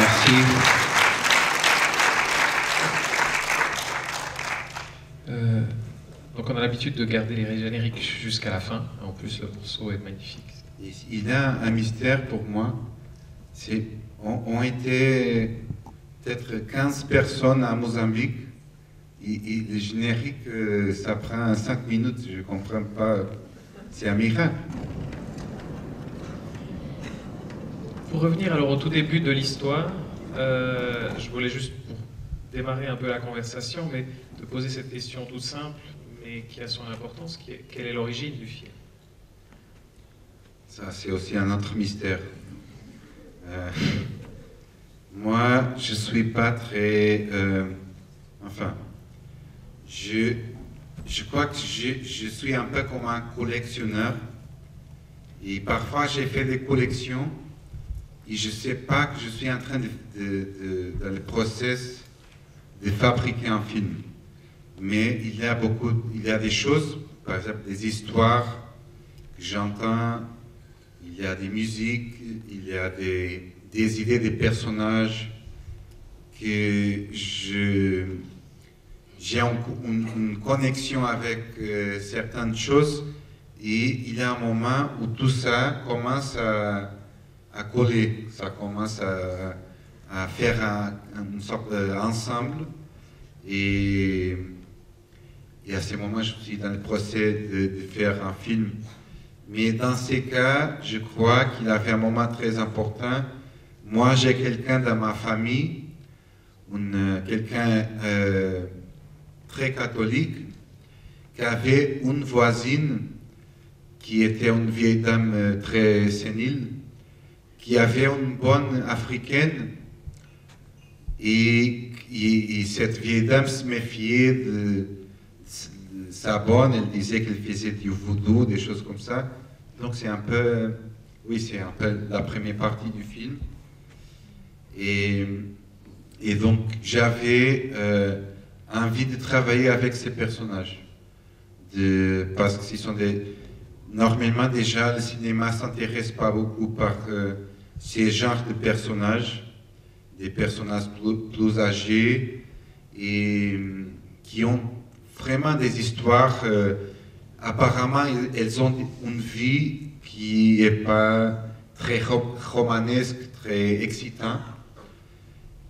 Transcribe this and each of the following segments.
Merci. Donc on a l'habitude de garder les génériques jusqu'à la fin. En plus, le morceau est magnifique. Il y a un mystère pour moi. On était peut-être 15 personnes à Mozambique. Le générique, ça prend 5 minutes. Je ne comprends pas. C'est un miracle. Pour revenir alors au tout début de l'histoire, je voulais juste, pour démarrer un peu la conversation, mais te poser cette question toute simple, mais qui a son importance, quelle est l'origine du film? Ça, c'est aussi un autre mystère. Moi, je ne suis pas très... enfin, je crois que je suis un peu comme un collectionneur. Et parfois, j'ai fait des collections et je ne sais pas que je suis en train dans le process de fabriquer un film. Mais il y a des choses, par exemple des histoires que j'entends, il y a des musiques, il y a des idées des personnages que j'ai une connexion avec certaines choses et il y a un moment où tout ça commence à coller, ça commence à faire une sorte d'ensemble et à ce moment je suis dans le procès de faire un film. Mais dans ces cas, je crois qu'il a fait un moment très important. Moi, j'ai quelqu'un dans ma famille, quelqu'un très catholique, qui avait une voisine qui était une vieille dame très sénile, qui avait une bonne africaine, et cette vieille dame se méfiait de sa bonne, elle disait qu'elle faisait du voodoo, des choses comme ça. Donc c'est un peu, oui, c'est un peu la première partie du film. Et donc j'avais envie de travailler avec ces personnages. Parce que normalement déjà le cinéma ne s'intéresse pas beaucoup par ces genres de personnages, des personnages plus âgés et qui ont vraiment des histoires. Apparemment, elles ont une vie qui n'est pas très romanesque, très excitante.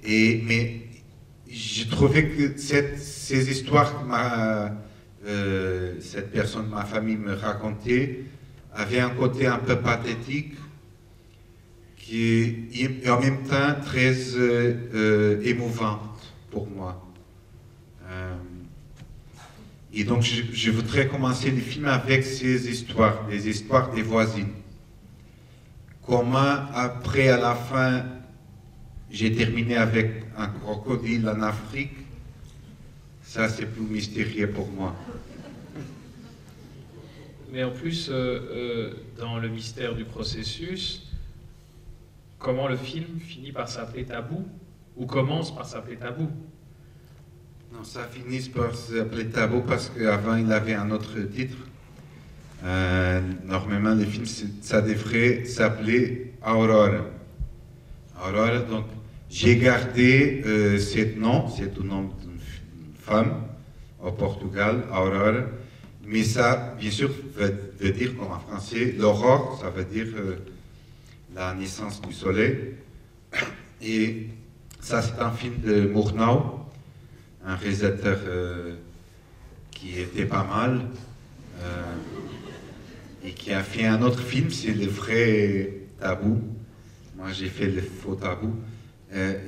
Mais j'ai trouvé que ces histoires que cette personne de ma famille me racontait avaient un côté un peu pathétique et en même temps très émouvant pour moi. Et donc je voudrais commencer le film avec ces histoires, les histoires des voisines. Comment après, à la fin, j'ai terminé avec un crocodile en Afrique, ça c'est plus mystérieux pour moi. Mais en plus, dans le mystère du processus, comment le film finit par s'appeler Tabou, ou commence par s'appeler Tabou? Non, ça finit par s'appeler Tabou parce qu'avant il avait un autre titre. Normalement, le film, ça devrait s'appeler Aurora. Aurora, donc j'ai gardé ce nom, c'est le nom d'une femme au Portugal, Aurora. Mais ça, bien sûr, veut dire, comme en français, l'aurore, ça veut dire la naissance du soleil. Et ça, c'est un film de Murnau, un réalisateur qui était pas mal et qui a fait un autre film, c'est le vrai Tabou. Moi, j'ai fait le faux Tabou.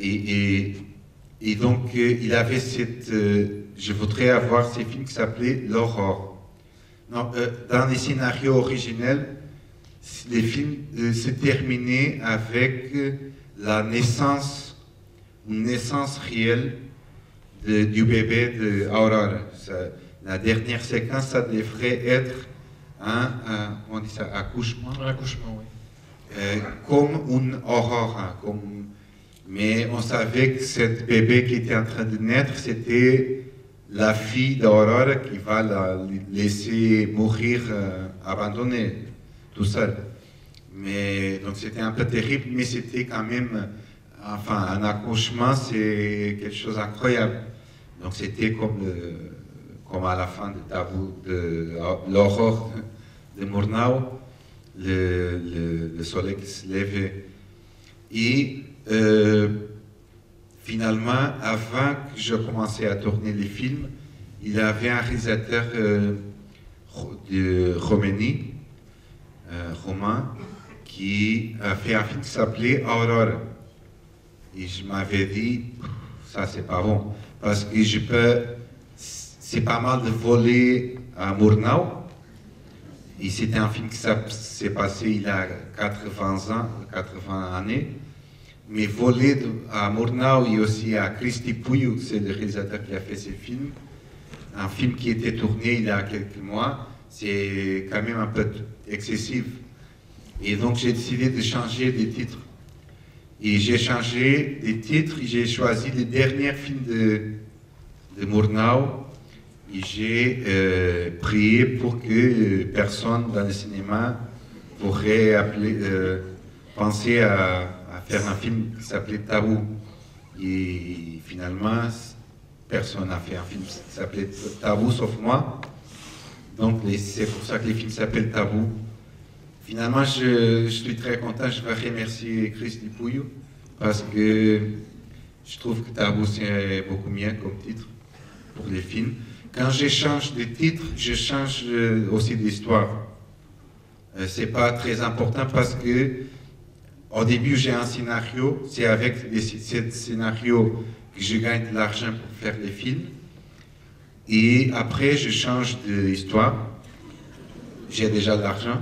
Et donc, il avait je voudrais avoir ces films qui s'appelaient L'aurore. Dans les scénarios originels, les films se terminaient avec la naissance, une naissance réelle du bébé d'Aurora. La dernière séquence, ça devrait être on dit ça, accouchement. Un accouchement, oui. Comme une aurora. Mais on savait que ce bébé qui était en train de naître, c'était la fille d'Aurora qui va la laisser mourir abandonnée, tout seul. Donc c'était un peu terrible, mais c'était quand même enfin, un accouchement, c'est quelque chose d'incroyable. Donc c'était comme à la fin de Tabou, de l'aurore de Murnau, le soleil qui se levait. Et finalement, avant que je commençais à tourner les films, il y avait un réalisateur de Roumanie, romain, qui a fait un film qui s'appelait Aurore. Et je m'avais dit, ça c'est pas bon, parce que c'est pas mal de voler à Murnau. Et c'était un film qui s'est passé il y a 80 années. Mais voler à Murnau et aussi à Cristi Puiu, c'est le réalisateur qui a fait ce film, un film qui était tourné il y a quelques mois, c'est quand même un peu excessif. Et donc j'ai décidé de changer des titres. Et j'ai changé des titres, et j'ai choisi le dernier film de Murnau. Et j'ai prié pour que personne dans le cinéma pourrait penser à faire un film qui s'appelait Tabou. Et finalement, personne n'a fait un film qui s'appelait Tabou sauf moi. Donc c'est pour ça que les films s'appellent Tabou. Finalement, je suis très content, je vais remercier Cristi Puiu parce que je trouve que Tabou c'est beaucoup mieux comme titre pour les films. Quand je change de titre, je change aussi d'histoire. C'est pas très important parce que au début j'ai un scénario, c'est avec ce scénario que je gagne de l'argent pour faire les films. Et après je change d'histoire. J'ai déjà de l'argent.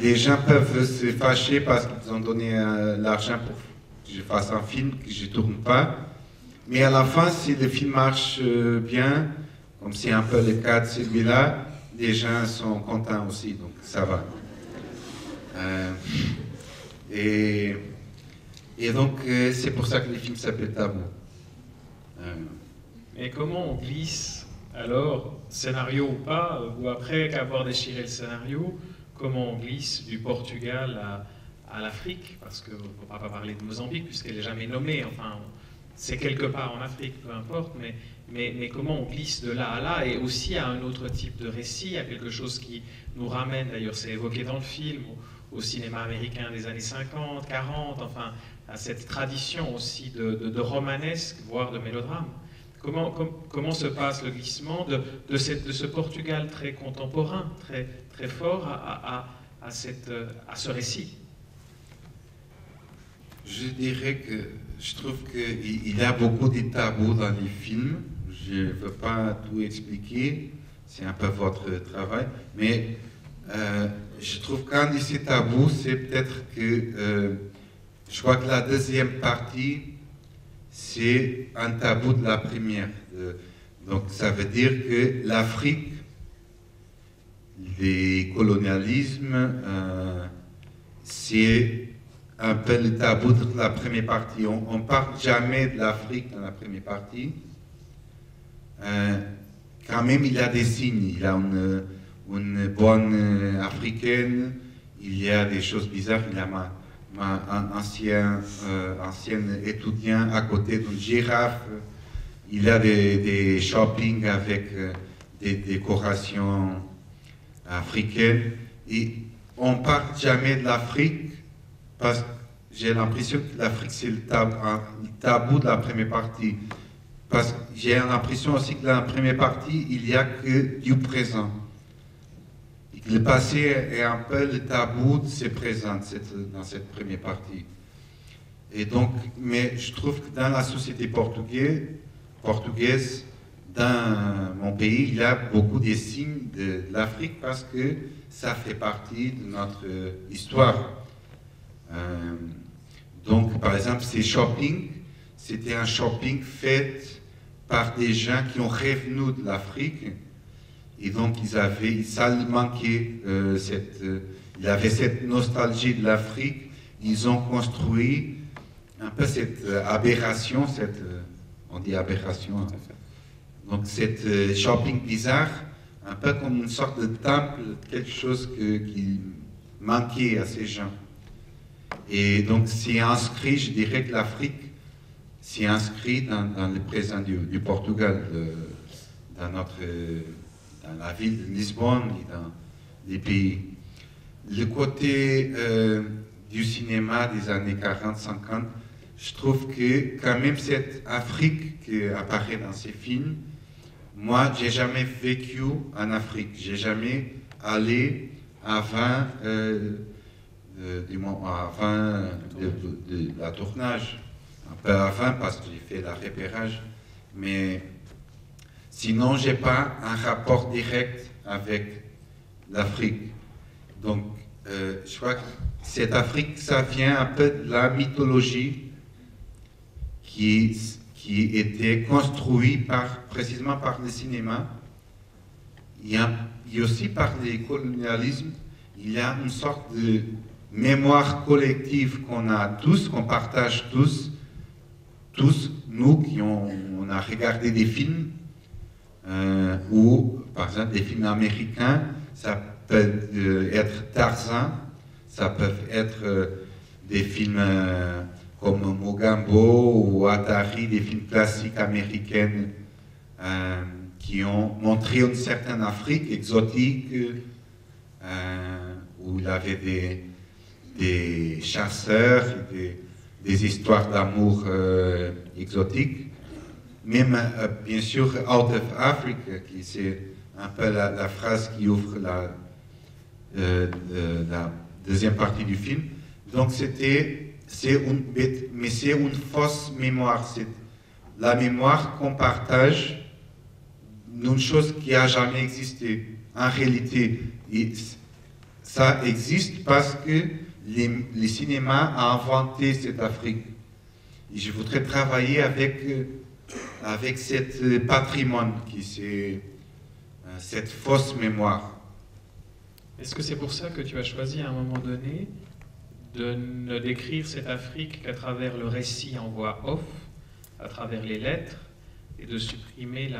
Les gens peuvent se fâcher parce qu'ils ont donné l'argent pour que je fasse un film que je ne tourne pas. Mais à la fin, si le film marche bien, comme c'est un peu le cas de celui-là, les gens sont contents aussi, donc ça va. Et donc, c'est pour ça que les films s'appellent Tabou. Mais comment on glisse, alors, scénario ou pas, ou après qu'avoir déchiré le scénario, comment on glisse du Portugal à l'Afrique? Parce qu'on ne va pas parler de Mozambique, puisqu'elle n'est jamais nommée, enfin, c'est quelque part en Afrique, peu importe, mais comment on glisse de là à là, et aussi à un autre type de récit, à quelque chose qui nous ramène, d'ailleurs c'est évoqué dans le film, au cinéma américain des années 50, 40, enfin, à cette tradition aussi de romanesque, voire de mélodrame. Comment se passe le glissement de ce Portugal très contemporain, très fort, à ce récit? Je dirais que je trouve qu'il y a beaucoup de tabous dans les films. Je ne veux pas tout expliquer, c'est un peu votre travail, mais je trouve qu'un de ces tabous, c'est peut-être que je crois que la deuxième partie, c'est un tabou de la première. Donc ça veut dire que l'Afrique, les colonialismes, c'est un peu le tabou de la première partie. On ne parle jamais de l'Afrique dans la première partie. Quand même, il y a des signes. Il y a une bonne africaine, il y a des choses bizarres. Il y a un ancien étudiant à côté d'une girafe. Il y a des shoppings avec des décorations africaines. Et on ne parle jamais de l'Afrique parce que j'ai l'impression que l'Afrique c'est le tabou de la première partie. Parce que j'ai l'impression aussi que dans la première partie, il n'y a que du présent. Et que le passé est un peu le tabou de ce présent dans cette première partie. Et donc, mais je trouve que dans la société portugaise, dans mon pays, il y a beaucoup de signes de l'Afrique parce que ça fait partie de notre histoire. Donc, par exemple, ces shoppings, c'était un shopping fait par des gens qui ont revenu de l'Afrique. Et donc, ça leur manquait, il y avait cette nostalgie de l'Afrique. Ils ont construit un peu cette aberration, on dit aberration, donc cette shopping bizarre, un peu comme une sorte de temple, quelque chose qui manquait à ces gens. Et donc, c'est inscrit, je dirais que l'Afrique, c'est inscrit dans le présent du Portugal, dans la ville de Lisbonne et dans les pays. Le côté du cinéma des années 40-50, je trouve que quand même cette Afrique qui apparaît dans ces films, moi, j'ai jamais vécu en Afrique, j'ai jamais allé avant, de la tournage, un peu avant parce que j'ai fait le repérage, mais sinon, j'ai pas un rapport direct avec l'Afrique. Donc, je crois que cette Afrique, ça vient un peu de la mythologie qui était construite précisément par le cinéma. Il y a aussi par le colonialisme, il y a une sorte de mémoire collective qu'on a tous, qu'on partage tous, nous qui on a regardé des films, ou par exemple des films américains, ça peut être Tarzan, ça peut être des films comme Mogambo ou Atari, des films classiques américains qui ont montré une certaine Afrique exotique, où il y avait des chasseurs, des histoires d'amour exotiques. Même, bien sûr, Out of Africa, qui c'est un peu la phrase qui ouvre la deuxième partie du film. Donc c'est une fausse mémoire. C'est la mémoire qu'on partage d'une chose qui n'a jamais existé. En réalité, ça existe parce que le cinéma a inventé cette Afrique. Et je voudrais travailler avec ce patrimoine qui c'est cette fausse mémoire. Est-ce que c'est pour ça que tu as choisi à un moment donné de ne décrire cette Afrique qu'à travers le récit en voix off, à travers les lettres, et de supprimer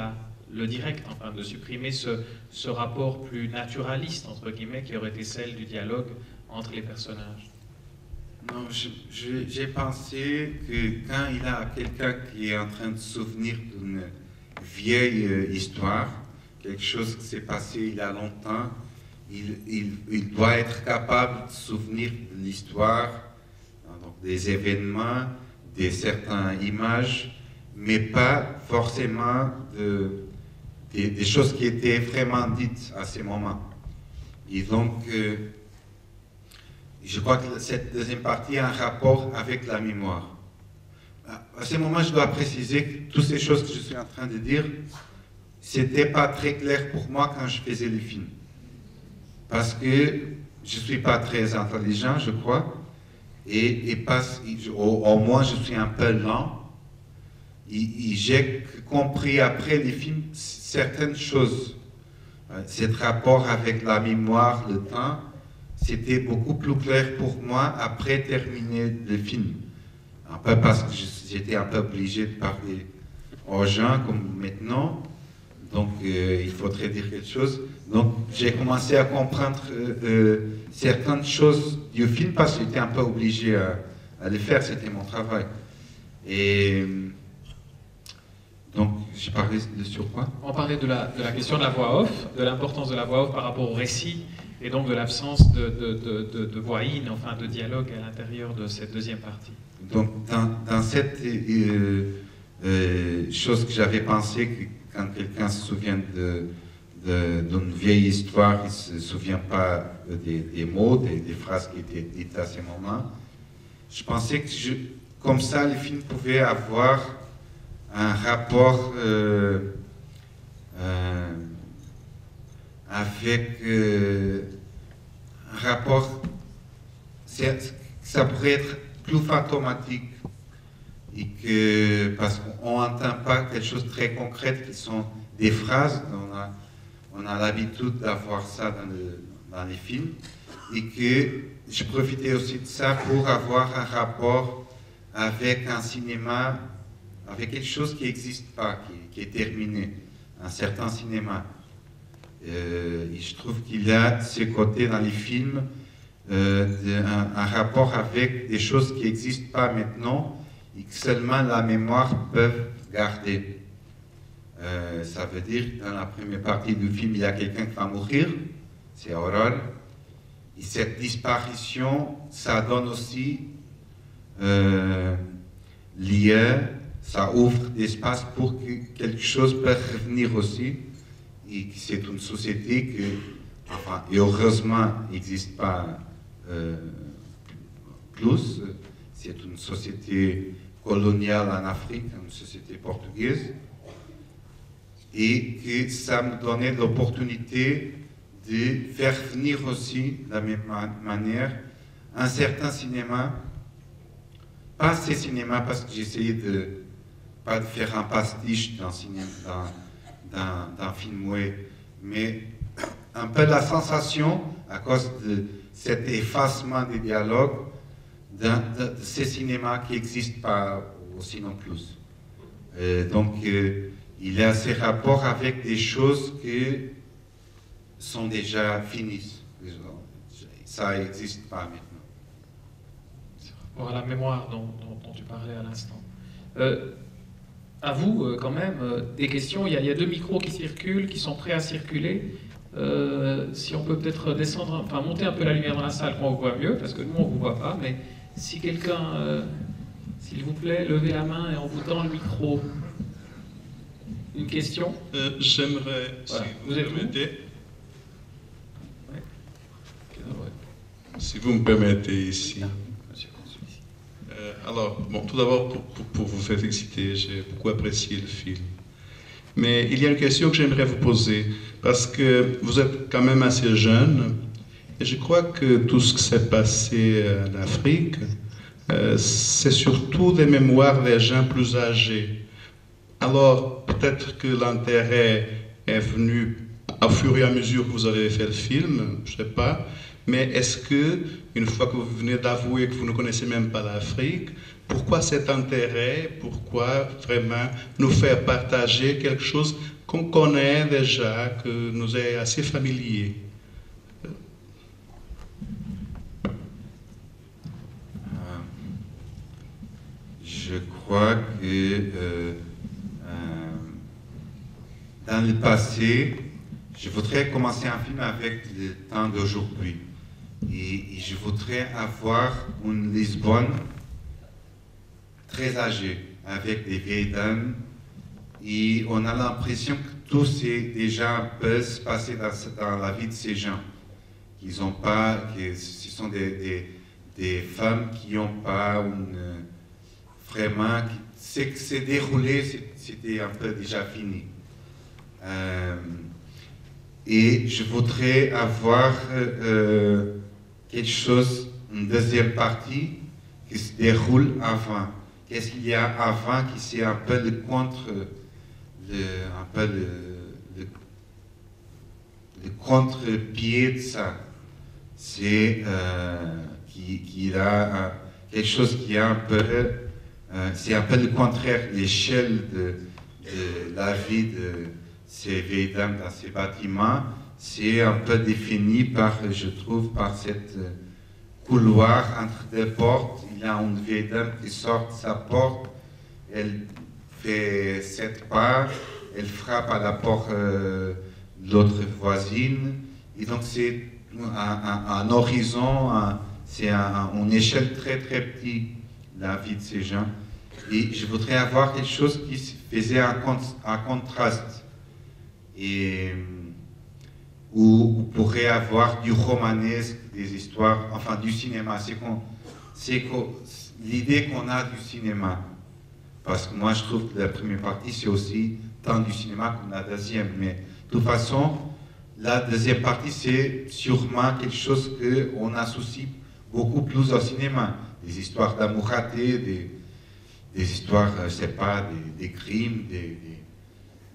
le direct, enfin de supprimer ce rapport plus naturaliste, entre guillemets, qui aurait été celle du dialogue entre les personnages? Non, j'ai pensé que quand il y a quelqu'un qui est en train de se souvenir d'une vieille histoire, quelque chose qui s'est passé il y a longtemps, il doit être capable de se souvenir de l'histoire, donc des événements, de certaines images, mais pas forcément des choses qui étaient vraiment dites à ces moments. Et donc, je crois que cette deuxième partie a un rapport avec la mémoire. À ce moment, je dois préciser que toutes ces choses que je suis en train de dire, c'était pas très clair pour moi quand je faisais les films. Parce que je ne suis pas très intelligent, je crois, et au moins je suis un peu lent. Et j'ai compris après les films certaines choses. Cet rapport avec la mémoire, le temps, c'était beaucoup plus clair pour moi après terminer le film. Un peu parce que j'étais un peu obligé de parler aux gens comme maintenant. Donc, il faudrait dire quelque chose. Donc, j'ai commencé à comprendre certaines choses du film parce que j'étais un peu obligé à le faire, c'était mon travail. Et donc, j'ai parlé de sur quoi? On parlait de la question de la voix off, de l'importance de la voix off par rapport au récit, et donc de l'absence de voix in, enfin de dialogue à l'intérieur de cette deuxième partie. Donc, dans cette chose que j'avais pensé, que quand quelqu'un se souvient d'une vieille histoire, il ne se souvient pas des mots, des phrases qui étaient dites à ce moment. Je pensais que comme ça, le film pouvait avoir un rapport avec un rapport, ça pourrait être plus fantomatique. Et que, parce qu'on n'entend pas quelque chose de très concret qui sont des phrases, on a l'habitude d'avoir ça dans les films, et que je profitais aussi de ça pour avoir un rapport avec un cinéma, avec quelque chose qui n'existe pas, qui est terminé, un certain cinéma. Et je trouve qu'il y a ce côté dans les films un rapport avec des choses qui n'existent pas maintenant et que seulement la mémoire peut garder. Ça veut dire que dans la première partie du film, il y a quelqu'un qui va mourir, c'est Aurore. Et cette disparition, ça donne aussi lieu, ça ouvre l'espace pour que quelque chose puisse revenir aussi. Et que c'est une société que, enfin, et heureusement, n'existe pas plus. C'est une société coloniale en Afrique, une société portugaise. Et que ça me donnait l'opportunité de faire venir aussi, de la même manière, un certain cinéma, pas ces cinémas, parce que j'essayais pas de faire un pastiche d'un film muet, mais un peu la sensation, à cause de cet effacement des dialogues, de ces cinémas qui n'existent pas aussi non plus. Donc, il y a ces rapports avec des choses qui sont déjà finies. Ça n'existe pas maintenant. Pour la mémoire dont tu parlais à l'instant. À vous, quand même, des questions. Il y a 2 micros qui circulent, qui sont prêts à circuler. Si on peut peut-être descendre, enfin monter un peu la lumière dans la salle, qu'on vous voit mieux, parce que nous, on ne vous voit pas. Mais si quelqu'un, s'il vous plaît, levez la main et on vous tend le micro. Une question? J'aimerais, voilà. si vous me permettez, si vous me permettez ici. Alors, bon, tout d'abord, pour vous féliciter, j'ai beaucoup apprécié le film. Mais il y a une question que j'aimerais vous poser, parce que vous êtes quand même assez jeune, et je crois que tout ce qui s'est passé en Afrique, c'est surtout des mémoires des gens plus âgés. Alors, peut-être que l'intérêt est venu au fur et à mesure que vous avez fait le film, je ne sais pas, mais est-ce que, une fois que vous venez d'avouer que vous ne connaissez même pas l'Afrique, pourquoi cet intérêt, pourquoi vraiment nous faire partager quelque chose qu'on connaît déjà, que nous est assez familier? Je crois que dans le passé, je voudrais commencer un film avec le temps d'aujourd'hui. Et je voudrais avoir une Lisbonne très âgée, avec des vieilles dames. Et on a l'impression que tout s'est déjà un peu passé dans la vie de ces gens. Qu'ils ont pas, que ce sont des femmes qui n'ont pas vraiment, ce qui s'est déroulé, c'était un peu déjà fini. Et je voudrais avoir quelque chose, une deuxième partie qui se déroule avant. Qu'est-ce qu'il y a avant qui c'est un peu le contre-pied de ça. C'est qu'il a quelque chose qui est un peu, c'est un peu le contraire, l'échelle de la vie de ces vieilles dames dans ces bâtiments, c'est un peu défini par, je trouve, par cette couloir entre 2 portes. Il y a une vieille dame qui sort de sa porte, elle fait 7 pas, elle frappe à la porte de l'autre voisine, et donc c'est un horizon, c'est une échelle très très petite, la vie de ces gens. Et je voudrais avoir quelque chose qui faisait un contraste. Et où on pourrait avoir du romanesque, des histoires, enfin du cinéma. C'est l'idée qu'on a du cinéma. Parce que moi, je trouve que la première partie, c'est aussi tant du cinéma qu'on a la deuxième. Mais de toute façon, la deuxième partie, c'est sûrement quelque chose qu'on associe beaucoup plus au cinéma. Des histoires d'amour raté, des histoires, je ne sais pas, des crimes,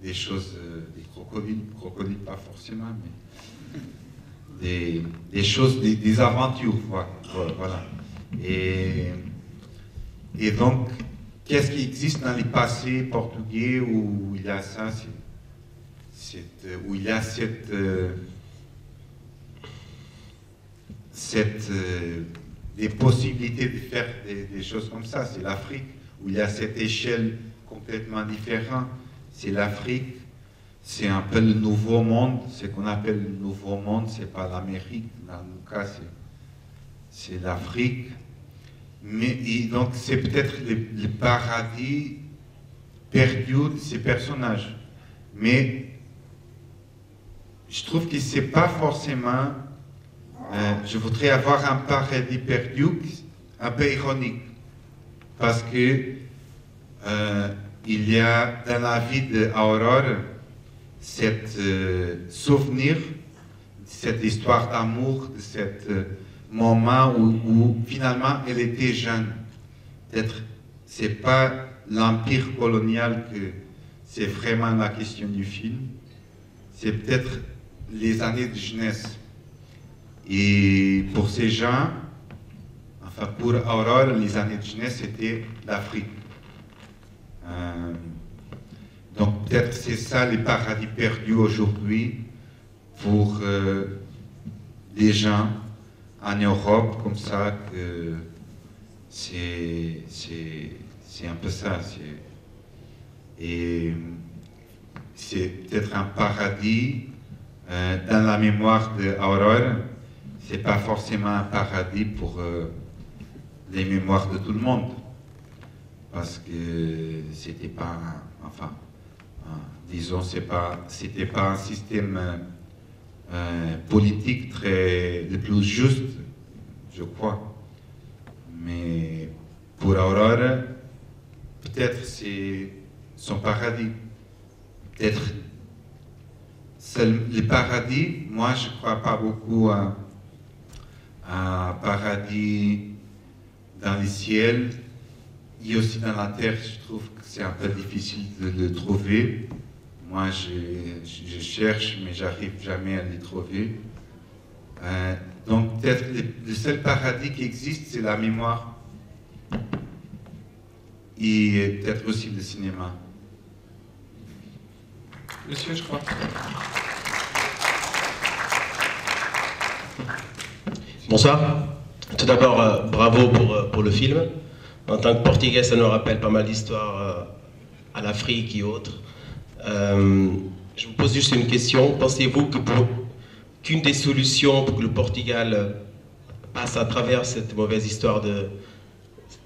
des choses, des crocodiles pas forcément, mais des choses, des aventures, voilà. Et donc, qu'est-ce qui existe dans les passés portugais où il y a ça, où il y a cette des possibilités de faire des choses comme ça. C'est l'Afrique, où il y a cette échelle complètement différente. C'est l'Afrique, c'est un peu le nouveau monde. Ce qu'on appelle le nouveau monde, c'est pas l'Amérique, dans le cas, c'est l'Afrique. Mais donc, c'est peut-être le paradis perdu de ces personnages. Mais je trouve que c'est pas forcément... je voudrais avoir un paradis perdu un peu ironique. Parce que il y a dans la vie d'Aurore cet souvenir, cette histoire d'amour, de cet moment où finalement elle était jeune. Peut-être c'est pas l'empire colonial que c'est vraiment la question du film, c'est peut-être les années de jeunesse. Et pour ces gens, enfin pour Aurore, les années de jeunesse c'était l'Afrique. Donc peut-être c'est ça les paradis perdus aujourd'hui pour des gens en Europe comme ça, que c'est un peu ça. Et c'est peut-être un paradis dans la mémoire d'Aurore. C'est pas forcément un paradis pour les mémoires de tout le monde, parce que c'était pas, enfin, disons, c'était pas un système politique le plus juste, je crois. Mais pour Aurore, peut-être c'est son paradis. Peut-être le paradis. Moi, je ne crois pas beaucoup à un paradis dans le ciel. Et aussi dans la terre, je trouve que c'est un peu difficile de le trouver. Moi, je cherche, mais j'arrive jamais à le trouver. Donc, peut-être le seul paradis qui existe, c'est la mémoire. Et peut-être aussi le cinéma. Monsieur, je crois. Bonsoir. Tout d'abord, bravo pour le film. En tant que Portugais, ça nous rappelle pas mal d'histoires à l'Afrique et autres. Je vous pose juste une question. Pensez-vous qu'une des solutions pour que le Portugal passe à travers cette mauvaise histoire de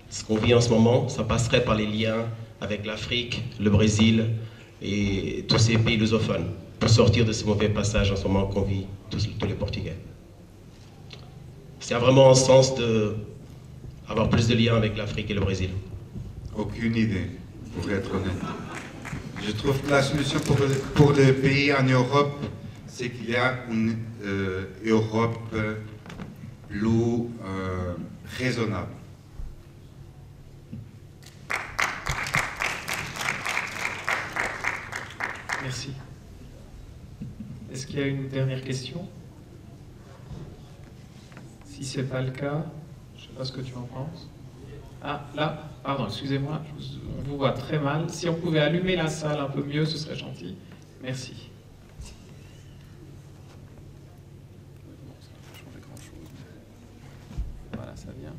ce qu'on vit en ce moment, ça passerait par les liens avec l'Afrique, le Brésil et tous ces pays lusophones, pour sortir de ce mauvais passage en ce moment qu'on vit tous les Portugais? C'est vraiment un sens d'avoir plus de liens avec l'Afrique et le Brésil? Aucune idée, pour être honnête. Je trouve que la solution pour les pays en Europe, c'est qu'il y a une Europe plus raisonnable. Merci. Est-ce qu'il y a une dernière question? Si ce n'est pas le cas, je ne sais pas ce que tu en penses. Ah, là, pardon, excusez-moi, on vous voit très mal. Si on pouvait allumer la salle un peu mieux, ce serait gentil. Merci. Voilà, ça vient.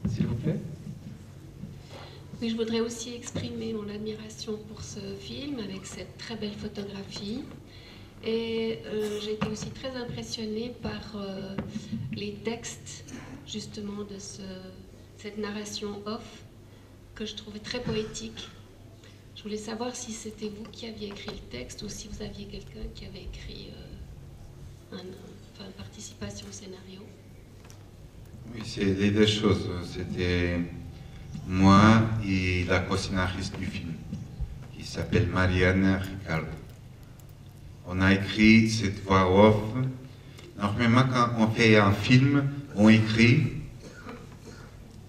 S'il vous plaît. Oui, je voudrais aussi exprimer mon admiration pour ce film avec cette très belle photographie. Et j'ai été aussi très impressionnée par les textes justement de cette narration off que je trouvais très poétique. Je voulais savoir si c'était vous qui aviez écrit le texte ou si vous aviez quelqu'un qui avait écrit une participation au scénario. Oui, c'est les deux choses. C'était moi et la co-scénariste du film, qui s'appelle Mariana Ricardo. On a écrit cette voix off. Normalement, quand on fait un film, on écrit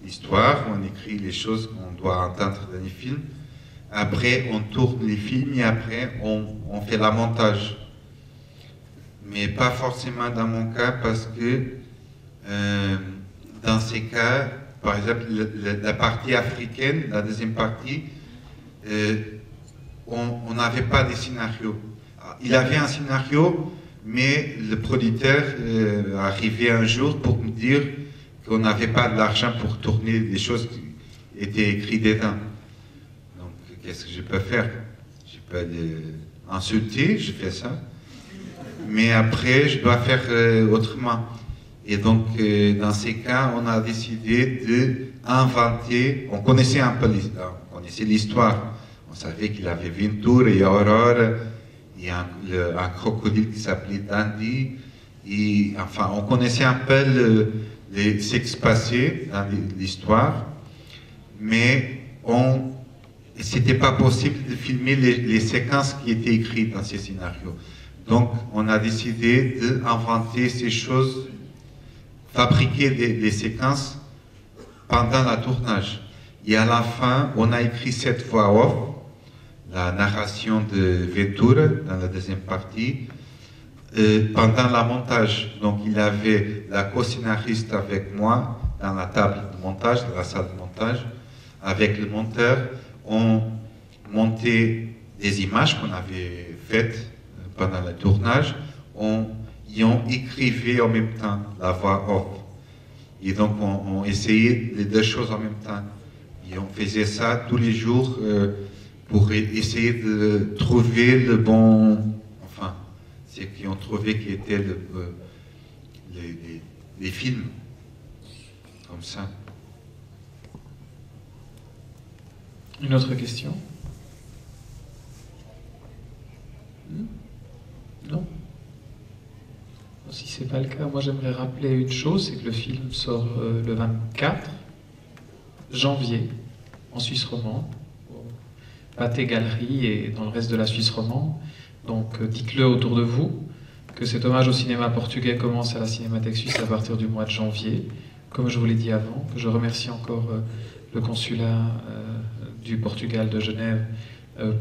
l'histoire, on écrit les choses qu'on doit entendre dans les films. Après, on tourne les films et après, on fait le montage. Mais pas forcément dans mon cas, parce que dans ces cas, par exemple, la partie africaine, la deuxième partie, on n'avait pas de scénario. Il avait un scénario, mais le producteur arrivait un jour pour me dire qu'on n'avait pas de l'argent pour tourner des choses qui étaient écrites dedans. Donc, qu'est-ce que je peux faire? Je peux l'insulter, je fais ça. Mais après, je dois faire autrement. Et donc, dans ces cas, on a décidé d'inventer. On connaissait un peu l'histoire. On savait qu'il avait Ventura et Aurore, il y a un crocodile qui s'appelait Dandy. Et, enfin, on connaissait un peu ce qui se passait dans l'histoire, mais c'était pas possible de filmer les séquences qui étaient écrites dans ces scénarios. Donc, on a décidé d'inventer ces choses, fabriquer des séquences pendant le tournage. Et à la fin, on a écrit cette voix off, la narration de Ventura dans la deuxième partie, pendant le montage. Donc, il avait la co-scénariste avec moi dans la table de montage, dans la salle de montage, avec le monteur. On montait des images qu'on avait faites pendant le tournage, on écrivait en même temps la voix off. Et donc, on essayait les deux choses en même temps. Et on faisait ça tous les jours pour essayer de trouver le bon... Enfin, c'est qu'ils ont trouvé qui étaient les films. Comme ça. Une autre question? Non? Si ce n'est pas le cas, moi j'aimerais rappeler une chose, c'est que le film sort le 24 janvier en Suisse romande, au Pâté Galerie et dans le reste de la Suisse romande. Donc dites-le autour de vous, que cet hommage au cinéma portugais commence à la Cinémathèque suisse à partir du mois de janvier, comme je vous l'ai dit avant, que je remercie encore le consulat du Portugal de Genève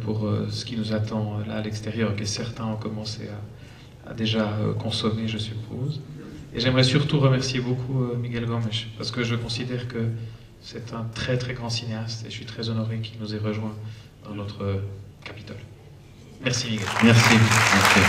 pour ce qui nous attend là à l'extérieur, que certains ont commencé à déjà consommer, je suppose. Et j'aimerais surtout remercier beaucoup Miguel Gomes, parce que je considère que c'est un très très grand cinéaste et je suis très honoré qu'il nous ait rejoints dans notre Capitole. Merci Miguel. Merci. Merci.